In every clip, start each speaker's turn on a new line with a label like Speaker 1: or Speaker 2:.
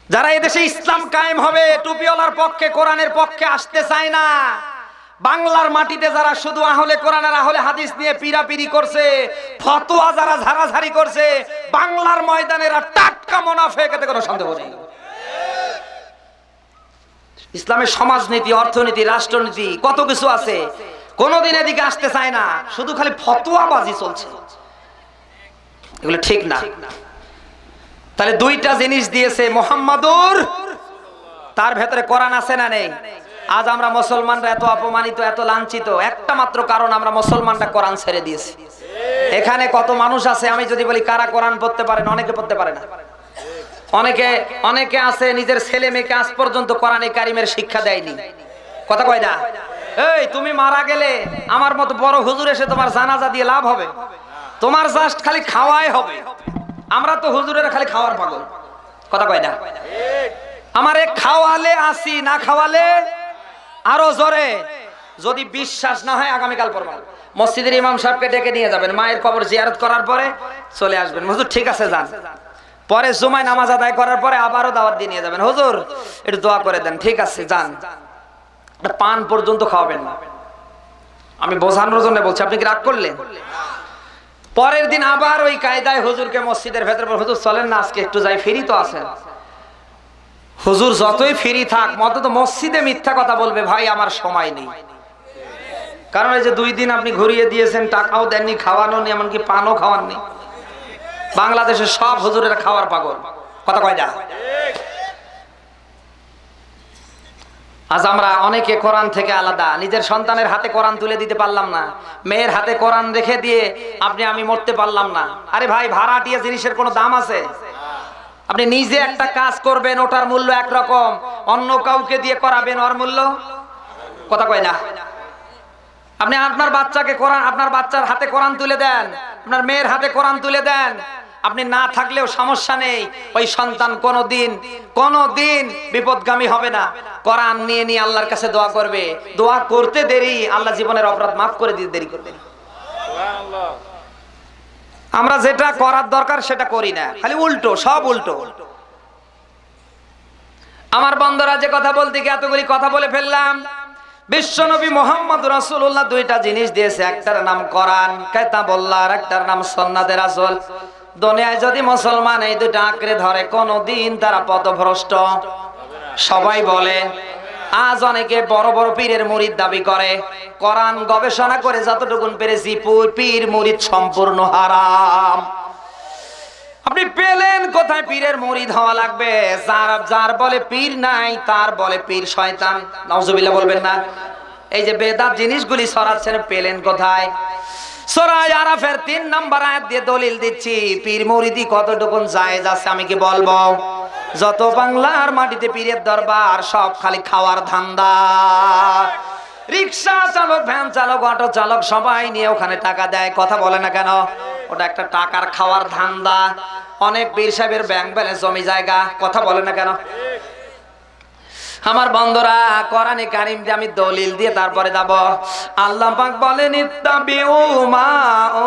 Speaker 1: যারা এদেশে ইসলাম কায়েম হবে টুপিওয়ালার পক্ষে, কোরআনের পক্ষে আসতে চায় না। বাংলার মাটিতে যারা শুধু আহলে কোরআন আর আহলে হাদিস নিয়ে পিরাপিরি করছে, ফতোয়া যারা ঝাড়াঝাড়ি করছে, বাংলার ময়দানেরা টাটকা মুনাফিক, এতে কোনো সন্দেহ নেই। ইসলামের সমাজনীতি, অর্থনীতি, রাষ্ট্রনীতি কত কিছু আছে, কোনদিন এদিকে আসতে চায় না, শুধু খালি ফতোয়াবাজি চলছে। এগুলো ঠিক না। তাহলে দুইটা জিনিস দিয়েছে মুহাম্মাদুর, তার ভেতরে কোরআন আছে না নেই? আজ আমরা মুসলমানরা এত অপমানিত, এত লাঞ্ছিত, একটা মাত্র কারণ, আমরা মুসলমানরা কোরআন ছেড়ে দিয়েছি। এখানে কত মানুষ আছে, আমি যদি বলি কারা কোরআন পড়তে পারেন, অনেকে পড়তে পারে না। অনেকে আছে নিজের ছেলে মেয়েকে আজ পর্যন্ত কোরআনে কারিমের শিক্ষা দেয়নি। কথা কয় না? এই তুমি মারা গেলে আমার মতো বড় হুজুর এসে তোমার জানাজা দিয়ে লাভ হবে? তোমার জাস্ট খালি খাওয়াই হবে। আমরা তো হুজুরের খালি খাওয়ার পাগল। কথা কয় না? আমারে খাওয়ালে আসি, না খাওয়ালে আরো জোরে। যদি বিশ্বাস না হয় আগামীকাল পড়বেন, মসজিদের ইমাম সাহেবকে ডেকে নিয়ে যাবেন, মায়ের কবর জিয়ারত করার পরে চলে আসবেন। হুজুর ঠিক আছে যান। পরে জুমায় নামাজ আদায় করার পরে আবারও দাওয়াত দিয়ে নিয়ে যাবেন, হুজুর একটু দোয়া করে দেন। ঠিক আছে যান। পান পর্যন্ত খাওয়াবেন না। আমি বোঝানোর জন্য বলছি, আপনি কি রাগ করলেন? পরের দিন আবার ওই কায়দায় হুজুরকে মসজিদের ভেতরে, হুজুর চলেন না আজকে একটু যাই, ফ্রি তো আছেন। হুজুর যতই ফ্রি থাক, মত তো মসজিদে মিথ্যা কথা বলবে, ভাই আমার সময় নেই। কারণ এই যে 2 দিন আপনি ঘুরিয়ে দিয়েছেন, টাকাও দেননি, খাওয়ানো নেই, এমনকি পানও খাওয়াননি। বাংলাদেশের সব হুজুরেরা খাওয়ার পাগল। কথা কয় না? আজ আমরা অনেকে কোরআন থেকে আলাদা, নিজের সন্তানের হাতে কোরআন তুলে দিতে পারলাম না, মেয়ের হাতে কোরআন রেখে দিয়ে আমি মরতে পারলাম না। আরে ভাই, ভাড়াটিয়া জিনিসের কোনো দাম আছে? আপনি নিজে একটা কাজ করবেন, ওটার মূল্য একরকম, অন্য কাউকে দিয়ে করাবেন, ওর মূল্য। কথা কয় না? আপনি আপনার বাচ্চাকে কোরআন, আপনার বাচ্চার হাতে কোরআন তুলে দেন, আপনার মেয়ের হাতে কোরআন তুলে দেন, আপনি না থাকলেও সমস্যা নেই, ওই সন্তান কোনোদিন বিপদগামী হবে না। কোরআন নিয়ে নিয়ে আল্লাহর কাছে দোয়া করবে। দোয়া করতে দেরি, আল্লাহ জীবনের অপরাধ মাফ করে দিতে দেরি করবেন। আমরা যেটা করার দরকার সেটা করি না, খালি উল্টো, সব উল্টো। আমার বন্ধুরা, যে কথা বলতে গিয়ে এতগুলি কথা বলে ফেললাম। বিশ্বনবী মুহাম্মদ রাসূলুল্লাহ 2টা জিনিস দিয়েছে, একটার নাম কোরআন কিতাবুল্লাহ, আর একটার নাম সুন্নাতে রাসূল। দুনিয়ায় যদি মুসলমান এই দুটো আঁকড়ে ধরে, কোনদিন তারা পথভ্রষ্ট। সবাই বলে, আজ অনেকে বড় বড় পীরের মুরিদ দাবি করে। কোরআন গবেষণা করে যতটুকুন পেরেছি, পীর মুরিদ সম্পূর্ণ হারাম। আপনি পেলেন কোথায় পীরের মুরিদ হওয়া লাগবে? যার বলে পীর নাই, তার বলে পীর শয়তান। নাউজুবিল্লাহ বলবেন না? এই যে বেদাত জিনিসগুলি ছড়াচ্ছেন, পেলেন কোথায়? সূরা আরাফের 3 নম্বর আয়াত দিয়ে দলিল দিচ্ছি, পীর মুরিদি কতটুকুন জায়েজ আছে আমি কি বলবো? যত বাংলার মাটিতে পীরের দরবার, সব খালি খাওয়ার ধান্দা। রিক্সা চালক, ভ্যান চালক, অটো চালক সবাই নিয়ে ওখানে টাকা দেয়। কথা বলে না কেন? ওটা একটা টাকার খাওয়ার ধান্দা। অনেক পীর সাহেবের ব্যাংক ব্যালেন্স, জমি জায়গা। কথা বলে না কেন? আমার বন্ধুরা, কোরআনে কারীম দিয়ে আমি দলিল দিয়ে তারপরে যাব। আল্লাহ পাক বলেন, ইত্তাবিউ মা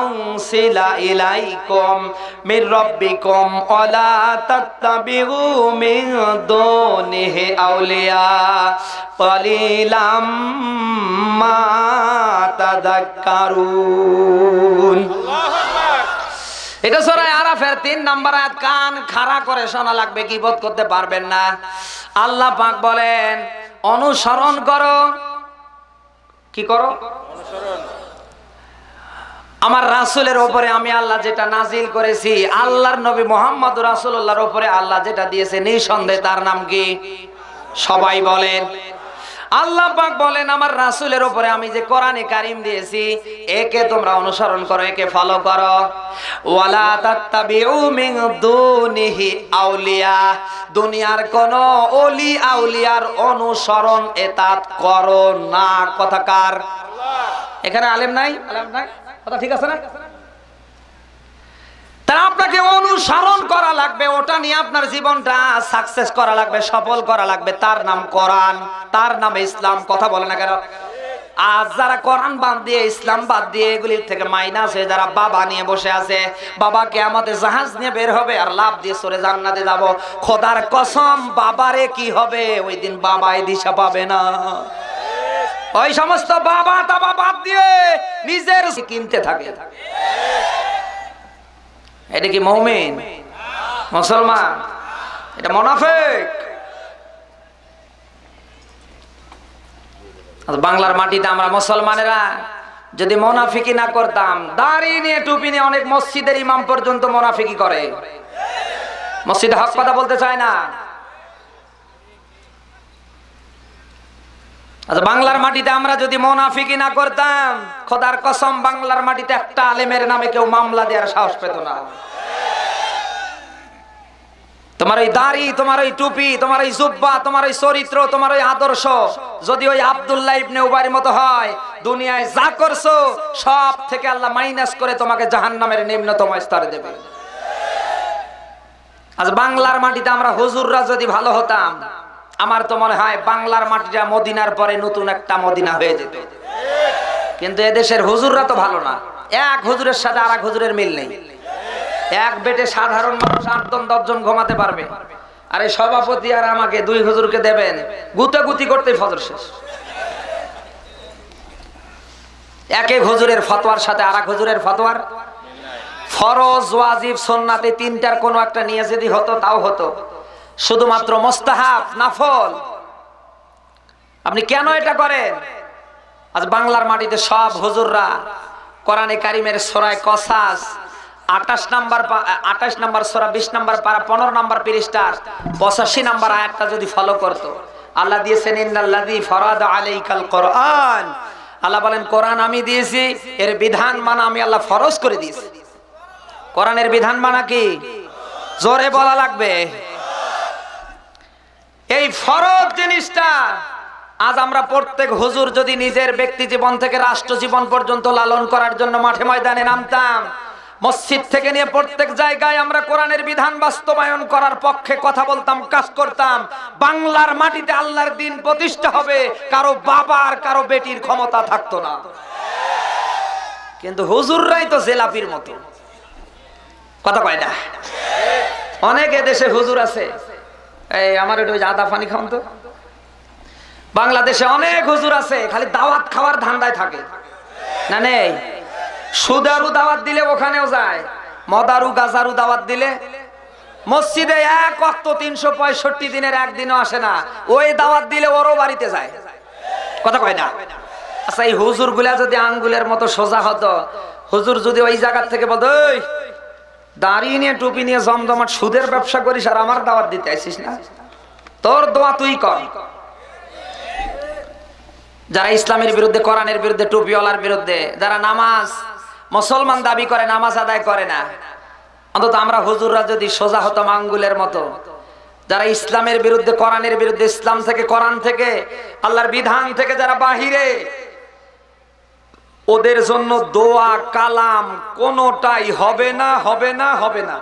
Speaker 1: উনসিলা ইলাইকুম মির রাব্বিকুম ওয়ালা তাত্তাবিউ মিন দুনিহি আউলিয়া ক্বালিলাম মা তাযাক্কারুন। এটা সূরা আরাফের 3 নম্বর আয়াত। কান খাড়া করে শোনা লাগবে, গীবত করতে পারবেন না। আল্লাহ পাক বলেন, অনুসরণ করো। কি করো? অনুসরণ। আমার রাসূলের উপরে আমি আল্লাহ যেটা নাজিল করেছি, আল্লাহর নবী মুহাম্মদ রাসূলুল্লাহর উপরে আল্লাহ যেটা দিয়েছে, নিঃসন্দেহে তার নাম কি? সবাই বলেন। আল্লাহ পাক বলেন, আমার রাসূলের উপরে আমি যে কোরআনে কারীম দিয়েছি, একে তোমরা অনুসরণ করো, একে ফলো করো। ওয়ালা তাত্তাবিউ মিন দুনিহি আউলিয়া, দুনিয়ার কোন ওলি আউলিয়ার অনুসরণ এতাত করো না। কথাকার এখানে আলেম নাই? আলেম নাই? কথা ঠিক আছে না? তাই আপনাকে অনুসরণ করা লাগবে, ওটা নিয়ে আপনার জীবনটা সাকসেস করা লাগবে, সফল করা লাগবে। তার নাম কোরআন, তার নাম ইসলাম। কথা বলে না কেন? আজ যারা কোরআন বাদ দিয়ে ইসলাম বাদ দিয়ে এগুলির থেকে মাইনাস হয়ে যারা বাবা নিয়ে বসে আছে, বাবা কিয়ামতে জাহাজ নিয়ে বের হবে আর লাভ দিয়ে সরে জান্নাতে যাব, খোদার কসম বাবারে কি হবে ওই দিন বাবাই দিশা পাবে না। ওই সমস্ত বাবা দাবা বাদ দিয়ে নিজের কিনতে থাকে। এটা কি মুমিন মুসলমান? এটা মুনাফিক। বাংলার মাটিতে আমরা মুসলমানেরা যদি মুনাফিকি না করতাম, দাড়ি নিয়ে টুপি নিয়ে অনেক মসজিদের ইমাম পর্যন্ত মুনাফিকি করে, মসজিদে হক কথা বলতে চায় না। আচ্ছা, বাংলার মাটিতে আমরা যদি মুনাফিকি না করতাম, খোদার কসম বাংলার মাটিতে একটা আলেমের নামে কেউ মামলা দেওয়ার সাহস পেত না। তোমার ওই দাড়ি, তোমার ওই টুপি, তোমার ওই জুব্বা, তোমার ওই চরিত্র, তোমার ওই আদর্শ যদি ওই আব্দুল্লাহ ইবনে উবাইর মতো হয়, দুনিয়ায় যা করছো সব থেকে আল্লাহ মাইনাস করে তোমাকে জাহান্নামের নিম্নতম স্তরে দেবে। আজ বাংলার মাটিতে আমরা হুজুররা যদি ভালো হতাম, আমার তো মনে হয় বাংলার মাটিটা মদিনার পরে নতুন একটা মদিনা হয়ে যেত। কিন্তু এদেশের হুজুররা তো ভালো না, এক হুজুরের সাথে আর এক হুজুরের মিল নেই। এক বেটে সাধারণ মানুষ 8-10 জন ঘুমাতে পারবে, আর এই সভাপতি আর আমাকে 2 হুজুরকে দেবেন, গুতাগুতি করতে ফজর শেষ। এক এক হুজুরের ফতোয়ার সাথে আর এক হুজুরের ফতোয়ার, ফরজ ওয়াজিব সুন্নাতে 3টার কোনো একটা নিয়ে যদি হতো তাও হতো, শুধুমাত্র মুস্তাহাব নফল। আপনি কেন এটা করেন? আজ বাংলার মাটিতে সব হুজুররা কোরআনে কারিমের সূরা কসাস 28 নম্বর সূরা 20 নম্বর পারা 15 নম্বর পৃষ্ঠার 85 নম্বর আয়াতটা যদি ফলো করতো, আল্লাহ দিয়েছেন ইন্নাল্লাযী ফারাদা আলাইকাল কোরআন, আল্লাহ বলেন কোরআন আমি দিয়েছি, এর বিধান মানা আমি আল্লাহ ফরজ করে দিয়েছি। কোরআনের বিধান মানা কি? জোরে বলা লাগবে। এই ফরজ জিনিসটা আজ আমরা প্রত্যেক হুজুর যদি নিজের ব্যক্তি জীবন থেকে রাষ্ট্র জীবন পর্যন্ত লালন করার জন্য মাঠে ময়দানে নামতাম, মসজিদ থেকে নিয়ে প্রত্যেক জায়গায় আমরা কোরআনের বিধান বাস্তবায়ন করার পক্ষে কথা বলতাম, কাজ করতাম, বাংলার মাটিতে আল্লাহর দ্বীন প্রতিষ্ঠা হবে, কারো বাবার কারো বেটির ক্ষমতা থাকতো না। কিন্তু হুজুররাই তো জেলাপির মতো, কথা কয় না। অনেক এদেশে হুজুর আছে, এই আমার একটু আদা পানি খাওয়ান তো। বাংলাদেশে অনেক হুজুর আছে খালি দাওয়াত খাওয়ার ধান্দায় থাকে, না নেই? সুদারু দাওয়াত দিলে ওখানেও যায়, মদারু গাজারু দাওয়াত দিলে মসজিদে এক ওয়াক্ত 365 দিনের একদিনও আসে না, ওই দাওয়াত দিলে ওরও বাড়িতে যায়, কথা কয় না। আচ্ছা, এই হুজুর গুলা যদি আঙ্গুলের মতো সোজা হতো, হুজুর যদি ওই জায়গা থেকে বলতো ওই দাড়ি নিয়ে টুপি নিয়ে জমজমাট সুদের ব্যবসা করিস আর আমার দাওয়াত দিতে আসিস না, তোর দোয়া তুই কর। যারা ইসলামের বিরুদ্ধে, কোরআনের বিরুদ্ধে, টুপিওয়ালার বিরুদ্ধে, যারা নামাজ মুসলমান দাবি করে নামাজ আদায় করে না, অন্তত আমরা হুজুররা যদি সোজা হতাম আঙ্গুলের মতো, যারা ইসলামের বিরুদ্ধে, কোরআনের বিরুদ্ধে, ইসলাম থেকে, কোরআন থেকে, আল্লাহর বিধান থেকে যারা বাহিরে, ওদের জন্য দোয়া কালাম কোনটাই হবে না, হবে না, হবে না।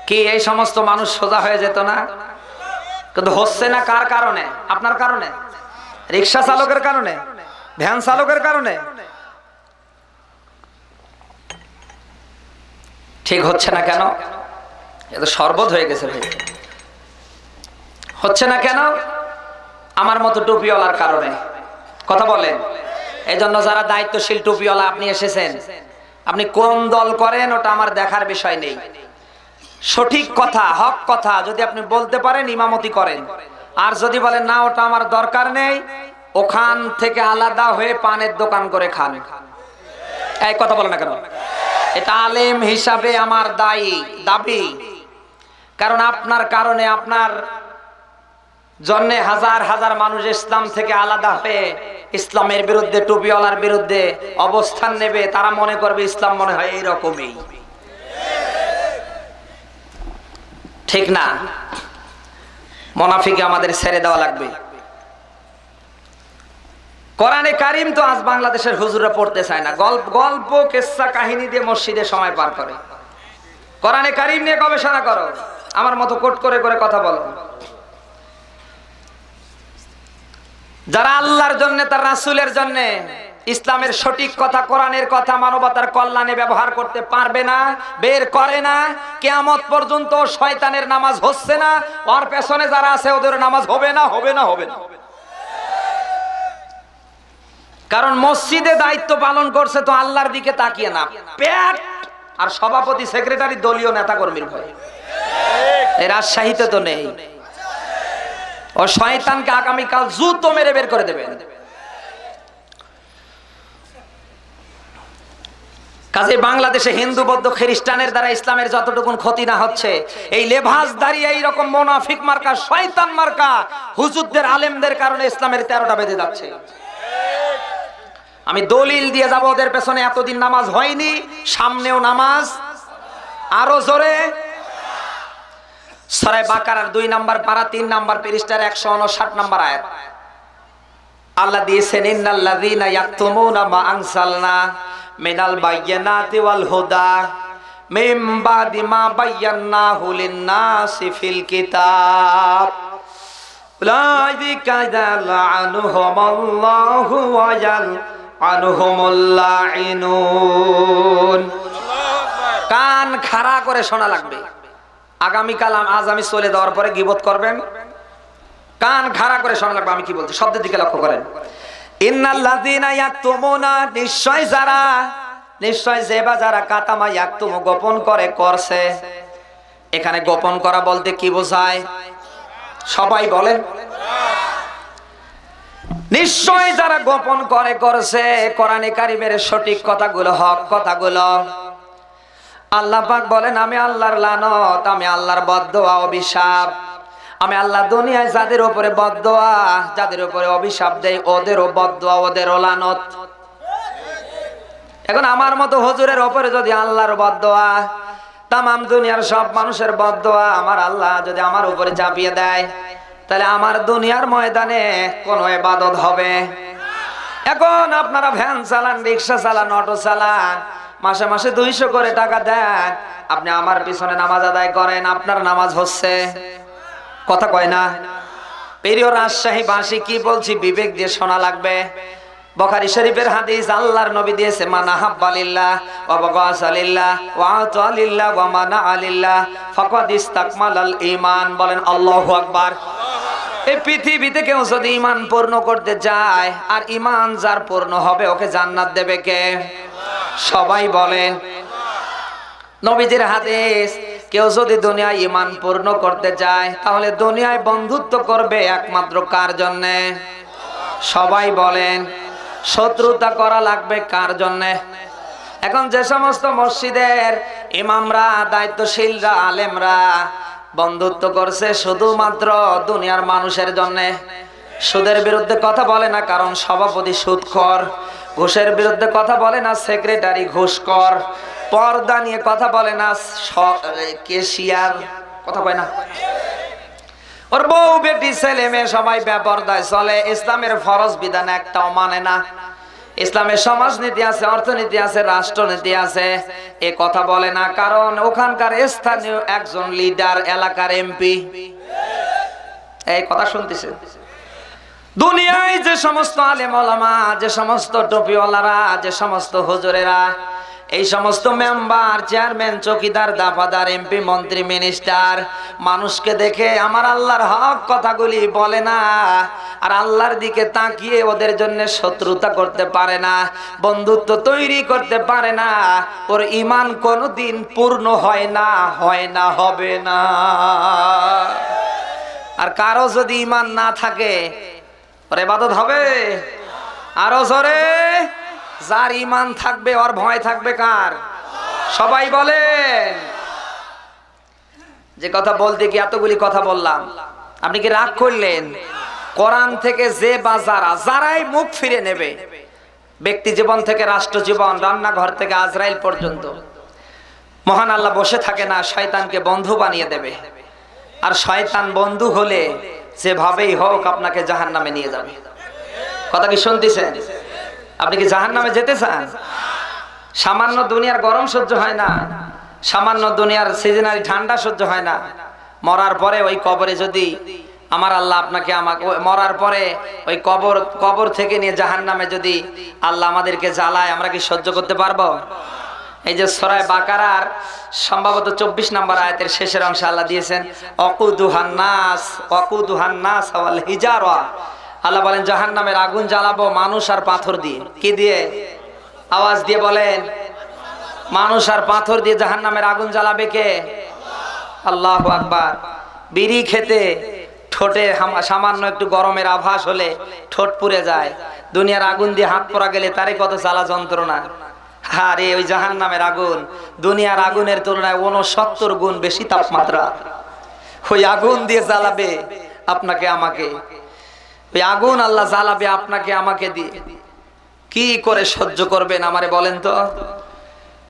Speaker 1: কি এই সমস্ত মানুষ সোজা হয়ে যেত না? কিন্তু হচ্ছে না কার কারণে? আপনার কারণে, রিক্সা চালকের কারণে, ভ্যান চালকের কারণে। ঠিক হচ্ছে না কেন? এত শরবত হয়ে গেছে ভাই। হচ্ছে না কেন? আমার মতো টুপিওয়ালার কারণে। কথা বলেন। এই জন্য যারা দায়িত্বশীল টুপিওয়ালা আপনি এসেছেন, আপনি কোন দল করেন ওটা আমার দেখার বিষয় নেই। সঠিক কথা, হক কথা যদি আপনি বলতে পারেন ইমামতি করেন, আর যদি বলেন না ওটা আমার দরকার নেই, ওখান থেকে আলাদা হয়ে পানের দোকান করে খান। এই কথা বলে না কেন? এটা আলেম হিসাবে আমার দাবি। কারণ আপনার কারণে, আপনার জন্যে হাজার হাজার মানুষ ইসলাম থেকে আলাদা হয়ে ইসলামের বিরুদ্ধে, টুপিওয়ালার বিরুদ্ধে অবস্থান নেবে। তারা মনে করবে ইসলাম মনে হয় এইরকমই, ঠিক না? মুনাফিকে আমাদের ছেড়ে দেওয়া লাগবে। কোরআনে কারিম তো আজ বাংলাদেশের হুজুররা পড়তে চায় না, গল্প কিসসা কাহিনী দিয়ে মসজিদে সময় পার করে। কোরআনে কারিম নিয়ে গবেষণা করো, আমার মতো কোট করে করে কথা বলো। যারা আল্লাহর জন্য, তার রাসূলের জন্য ইসলামের সঠিক কথা, কোরআনের কথা মানবতার কল্যাণে ব্যবহার করতে পারবে না, বের করে না, কিয়ামত পর্যন্ত শয়তানের নামাজ হচ্ছে না, ওর পেছনে যারা আছে ওদের নামাজ হবে না, হবে না, হবে না। কারণ মসজিদে দায়িত্ব পালন করছে তো আল্লাহর দিকে তাকিয়ে না, পেট আর সভাপতি সেক্রেটারি দলীয় নেতা কর্মীর ভয়ে। এই রাজশাহীতে তো নেই। ও শয়তানকে আগামীকাল জুতো মেরে বের করে দেবেন। কাজে বাংলাদেশে হিন্দু বৌদ্ধ খ্রিস্টানের দ্বারা ইসলামের যতটুকুন ক্ষতি না হচ্ছে, এই লেভাসদারি এইরকম মুনাফিক মার্কা শয়তান মার্কা হুজুরদের আলেমদের কারণে ইসলামের 13টা বেঁধে যাচ্ছে। আমি দলিল দিয়ে যাব ওদের পেছনে, এতদিন নামাজ হয়নি, সামনেও নামাজ। আরো জোরে। সূরা বাকারার 2 নম্বর পারা 3 নম্বর পৃষ্ঠার 159 নম্বর আয়াত আল্লাহ দিয়েছেন, ইন্নাল্লাযীনা ইয়াকতুমুনা মা আনসালনা মিনাল বায়্যিনাতি ওয়াল হুদা মিন বাদি মা বায়্যানাহু লিন-নাসি ফিল কিতাব উলাইকা ইয়ালআনুহুমুল্লাহু ওয়া ইয়ালআনুহুমুল লাঈনুন। কান খাড়া করে শোনা লাগবে। আগামীকাল আজ আমি চলে যাওয়ার পরে গীবত করবেন, কান খাড়া করে শোনা লাগবে আমি কি বলছি, শব্দের দিকে লক্ষ্য করেন। ইন্নাল্লাযীনা ইয়াকতুমুনা, নিশ্চয় যারা, নিশ্চয় যে বা যারা কাতামা ইয়াকতুমু গোপন করে করছে। এখানে গোপন করা বলতে কি বোঝায় সবাই বলেন? নিশ্চয় যারা গোপন করে করছে কোরআনে কারিমের সঠিক কথাগুলো, হক কথাগুলো। আল্লাহ পাক বলেন, আমি আল্লাহর লানত, আমি আল্লাহর বদদোয়া অভিশাপ, আমি আল্লাহ দুনিয়ায় যাদের উপরে বদদোয়া, যাদের উপরে অভিশাপ দেই ওদেরও বদদোয়া, ওদেরও লানত। এখন আমার মতো হুজুরের উপরে যদি আল্লাহর বদদোয়া, তামাম দুনিয়ার সব মানুষের বদদোয়া আমার আল্লাহ যদি আমার উপরে চাপিয়ে দেয়, তাহলে আমার দুনিয়ার ময়দানে কোনো ইবাদত হবে? এখন আপনারা ভ্যান চালান, রিক্সা চালান, অটো চালান, মাসে মাসে 200 করে টাকা দেন, আপনি আমার পিছনে নামাজ আদায় করেন, আপনার নামাজ হচ্ছে? কথা কয় না? প্রিয় রাজশাহী বাসী কি বলছি বিবেক দিয়ে শোনা লাগবে। বুখারী শরীফের হাদিস, আল্লাহর নবী দিয়েছে, মান আহাব্বা লিল্লাহ ওয়া বাগাসা লিল্লাহ ওয়া আতা লিল্লাহ ওয়া মানা লিল্লাহ ফাকাদ ইসতাকমালাল ঈমান। বলেন আল্লাহু আকবার। এই পৃথিবীতে কেউ যদি ঈমান পূর্ণ করতে যায়, আর ঈমান যার পূর্ণ হবে ওকে জান্নাত দেবে কে? সবাই বলেন। নবীজির হাদিস, কেউ যদি দুনিয়ায় ঈমান পূর্ণ করতে চায় তাহলে দুনিয়ায় বন্ধুত্ব করবে একমাত্র কার জন্য? সবাই বলেন। শত্রুতা করা লাগবে কার জন্য? এখন যে সমস্ত মসজিদের ইমামরা, দায়িত্বশীলরা, আলেমরা বন্ধুত্ব করছে শুধুমাত্র দুনিয়ার মানুষের জন্য, সুদের বিরুদ্ধে কথা বলে না কারণ সভাপতি সুদখোর, ঘুষের বিরুদ্ধে কথা বলে না সেক্রেটারি ঘুষখোর, পর্দা নিয়ে কথা বলে না কেশিয়ার, কথা কয় না, ওর বউ বেটি ছেলে মেয়ে সবাই বেপরদায় চলে, ইসলামের ফরজ বিধান একটাও মানে না, ইসলামের সমাজনীতি আছে, অর্থনীতি আছে, রাষ্ট্রনীতি আছে, এ কথা বলে না কারণ ওখানকার স্থানীয় একজন লিডার, এলাকার এমপি। এই কথা শুনতেছেন? দুনিয়ায় যে সমস্ত আলেম ওলামা, যে সমস্ত টুপিওয়ালারা, যে সমস্ত হুজুরেরা, এই সমস্ত মেম্বার, চেয়ারম্যান, চৌকিদার, দাফাদার, এমপি, মন্ত্রী, মিনিস্টার মানুষকে দেখে আমার আল্লাহর হক কথাগুলি বলে না, আর আল্লাহর দিকে তাকিয়ে ওদের জন্য শত্রুতা করতে পারে না, বন্ধুত্ব তৈরি করতে পারে না, ওর ঈমান কোনোদিন পূর্ণ হয় না, হয় না, হবে না। আর কারো যদি ঈমান না থাকে ওর ইবাদত হবে? আরো জোরে। যার ঈমান থাকবে ওর ভয় থাকবে কার? সবাই বলেন। যে কথা বলতে কি এতগুলি কথা বললাম, আপনি কি রাগ করলেন? কোরআন থেকে যে বা যারাই মুখ ফিরে নেবে, ব্যক্তি জীবন থেকে রাষ্ট্র জীবন, রান্নাঘর থেকে আজরাইল পর্যন্ত, মহান আল্লাহ বসে থাকে না, শয়তানকে বন্ধু বানিয়ে দেবে। আর শয়তান বন্ধু হলে যেভাবেই হোক আপনাকে জাহান্নামে নিয়ে যাবে। কথা কি শুনতেছেন? আপনি কি জাহান্নামে যেতে চান? সামান্য দুনিয়ার গরম সহ্য হয় না, সামান্য দুনিয়ার সিজনারি ঠান্ডা সহ্য হয় না, মরার পরে ওই কবরে যদি আমার আল্লাহ আপনাকে আমাকে মরার পরে ওই কবর থেকে নিয়ে জাহান্নামে যদি আল্লাহ আমাদেরকে জ্বালায়, আমরা কি সহ্য করতে পারবো? এই যে সূরা বাকারার সম্ভবত 24 নম্বর আয়াতের শেষের অংশে আল্লাহ দিয়েছেন ওয়াকুদুহান নাস ওয়াল হিজারা। আল্লাহ বলেন জাহান্নামের আগুন জ্বালাবো মানুষ আর পাথর দিয়ে। কি দিয়ে? আওয়াজ দিয়ে বলেন। মানুষ আর পাথর দিয়ে জাহান্নামের আগুন জ্বালাবে কে? আল্লাহু আকবার। বিড়ি খেতে ঠোঁটে সামান্য একটু গরমের আভাস হলে ঠোঁট পুড়ে যায়, দুনিয়ার আগুন দিয়ে হাত পোড়া গেলে তারই কত জ্বালা যন্ত্রণা। আরে ওই জাহান্নামের আগুন দুনিয়ার আগুনের তুলনায় 69 গুণ বেশি তাপমাত্রা। ওই আগুন দিয়ে জ্বালাবে আপনাকে আমাকে, ওই আগুন আল্লাহ জ্বালাবে আপনাকে আমাকে দিয়ে। কি করে সহ্য করবেন আমারে বলেন তো?